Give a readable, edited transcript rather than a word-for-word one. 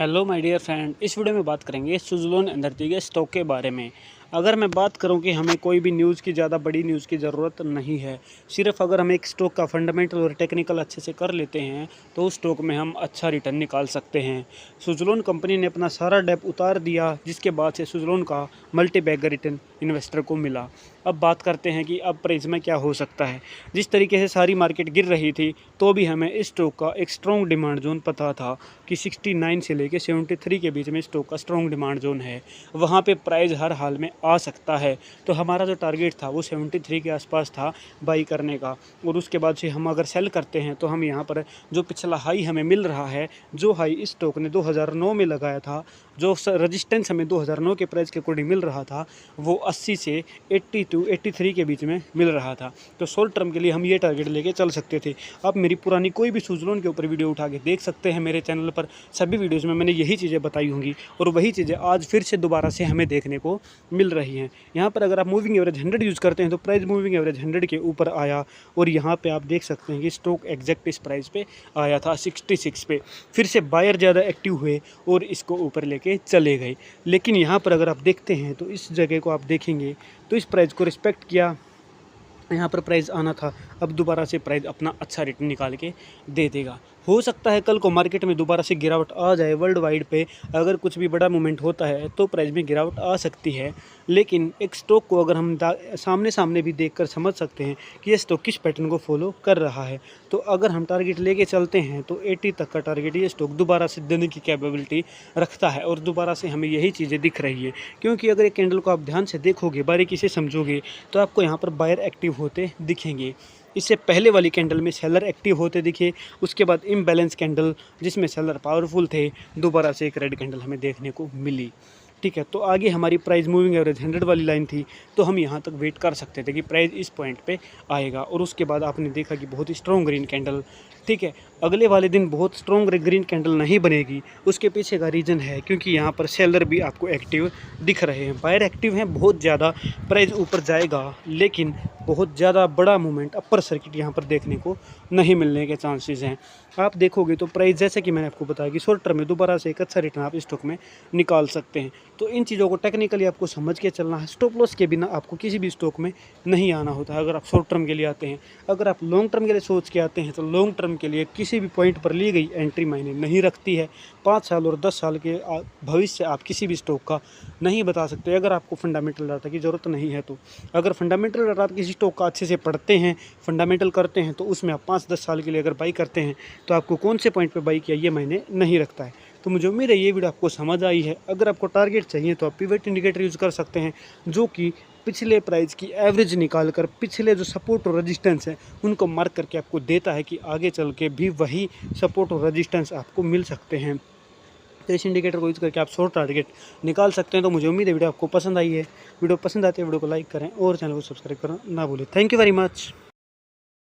Hello my dear friend, इस video में बात करेंगे सुज़लोन एनर्जी के स्टॉक के बारे में। अगर मैं बात करूं कि हमें कोई भी न्यूज़ की ज़्यादा बड़ी न्यूज़ की ज़रूरत नहीं है, सिर्फ अगर हम एक स्टॉक का फंडामेंटल और टेक्निकल अच्छे से कर लेते हैं तो उस स्टॉक में हम अच्छा रिटर्न निकाल सकते हैं। सुज़लोन कंपनी ने अपना सारा डेप उतार दिया, जिसके बाद से सुज़लोन का मल्टी बैगर रिटर्न इन्वेस्टर को मिला। अब बात करते हैं कि अब प्राइस में क्या हो सकता है। जिस तरीके से सारी मार्केट गिर रही थी तो भी हमें इस स्टॉक का एक स्ट्रॉन्ग डिमांड जोन पता था कि 69 से लेके 73 के बीच में स्टॉक का स्ट्रॉन्ग डिमांड जोन है। वहाँ पे प्राइस हर हाल में आ सकता है। तो हमारा जो टारगेट था वो 73 के आसपास था बाई करने का, और उसके बाद से हम अगर सेल करते हैं तो हम यहाँ पर जो पिछला हाई हमें मिल रहा है, जो हाई इस स्टॉक ने 2009 में लगाया था, जो रजिस्टेंस हमें 2009 के प्राइस के अकॉर्डिंग मिल रहा था, वो 80 से 80 टू 83 के बीच में मिल रहा था। तो शॉर्ट टर्म के लिए हम ये टारगेट लेके चल सकते थे। आप मेरी पुरानी कोई भी सुज़लोन के ऊपर वीडियो उठा के देख सकते हैं। मेरे चैनल पर सभी वीडियोज़ में मैंने यही चीज़ें बताई होंगी, और वही चीज़ें आज फिर से दोबारा से हमें देखने को मिल रही हैं। यहाँ पर अगर आप मूविंग एवरेज 100 यूज़ करते हैं तो प्राइस मूविंग एवरेज 100 के ऊपर आया, और यहाँ पे आप देख सकते हैं कि स्टॉक एग्जैक्ट इस प्राइस पे आया था 66 पे। फिर से बायर ज़्यादा एक्टिव हुए और इसको ऊपर लेके चले गए। लेकिन यहाँ पर अगर आप देखते हैं तो इस जगह को आप देखेंगे तो इस प्राइस को रिस्पेक्ट किया, यहाँ पर प्राइस आना था। अब दोबारा से प्राइस अपना अच्छा रिटर्न निकाल के दे देगा। हो सकता है कल को मार्केट में दोबारा से गिरावट आ जाए। वर्ल्ड वाइड पे अगर कुछ भी बड़ा मूवमेंट होता है तो प्राइस में गिरावट आ सकती है। लेकिन एक स्टॉक को अगर हम सामने सामने भी देखकर समझ सकते हैं कि ये स्टॉक किस पैटर्न को फॉलो कर रहा है, तो अगर हम टारगेट लेके चलते हैं तो 80 तक का टारगेट ये स्टॉक दोबारा से देने की कैपेबिलिटी रखता है, और दोबारा से हमें यही चीज़ें दिख रही है। क्योंकि अगर एक कैंडल को आप ध्यान से देखोगे, बारीकी से समझोगे, तो आपको यहाँ पर बायर एक्टिव होते दिखेंगे। इससे पहले वाली कैंडल में सेलर एक्टिव होते दिखे, उसके बाद इम्बैलेंस कैंडल जिसमें सेलर पावरफुल थे, दोबारा से एक रेड कैंडल हमें देखने को मिली। ठीक है, तो आगे हमारी प्राइस मूविंग एवरेज 100 वाली लाइन थी, तो हम यहाँ तक वेट कर सकते थे कि प्राइस इस पॉइंट पे आएगा। और उसके बाद आपने देखा कि बहुत ही स्ट्रॉन्ग ग्रीन कैंडल, ठीक है, अगले वाले दिन बहुत स्ट्रॉन्ग ग्रीन कैंडल नहीं बनेगी। उसके पीछे का रीज़न है क्योंकि यहाँ पर सेलर भी आपको एक्टिव दिख रहे हैं, बायर एक्टिव हैं बहुत ज़्यादा। प्राइस ऊपर जाएगा लेकिन बहुत ज़्यादा बड़ा मूवमेंट अपर सर्किट यहाँ पर देखने को नहीं मिलने के चांसेस हैं। आप देखोगे तो प्राइस, जैसे कि मैंने आपको बताया कि शॉर्ट टर्म में दोबारा से एक अच्छा रिटर्न आप स्टॉक में निकाल सकते हैं। तो इन चीज़ों को टेक्निकली आपको समझ के चलना है। स्टॉप लॉस के बिना आपको किसी भी स्टॉक में नहीं आना होता है अगर आप शॉर्ट टर्म के लिए आते हैं। अगर आप लॉन्ग टर्म के लिए सोच के आते हैं तो लॉन्ग टर्म के लिए किसी भी पॉइंट पर ली गई एंट्री मायने नहीं रखती है। 5 साल और 10 साल के भविष्य आप किसी भी स्टॉक का नहीं बता सकते अगर आपको फंडामेंटल डाटा की ज़रूरत नहीं है। तो अगर फंडामेंटल डाटा आप किसी स्टॉक का अच्छे से पढ़ते हैं, फंडामेंटल करते हैं, तो उसमें आप 5-10 साल के लिए अगर बाई करते हैं तो आपको कौन से पॉइंट पे बाई किया ये मायने नहीं रखता है। तो मुझे उम्मीद है ये वीडियो आपको समझ आई है। अगर आपको टारगेट चाहिए तो आप पिवट इंडिकेटर यूज़ कर सकते हैं, जो कि पिछले प्राइस की एवरेज निकाल कर पिछले जो सपोर्ट और रेजिस्टेंस है उनको मार्क करके आपको देता है कि आगे चल के भी वही सपोर्ट और रेजिस्टेंस आपको मिल सकते हैं। तो इस इंडिकेटर को यूज़ करके आप शॉर्ट टारगेट निकाल सकते हैं। तो मुझे उम्मीद है वीडियो आपको पसंद आई है। वीडियो पसंद आती है वीडियो को लाइक करें और चैनल को सब्सक्राइब करना ना भूलें। Thank you very much.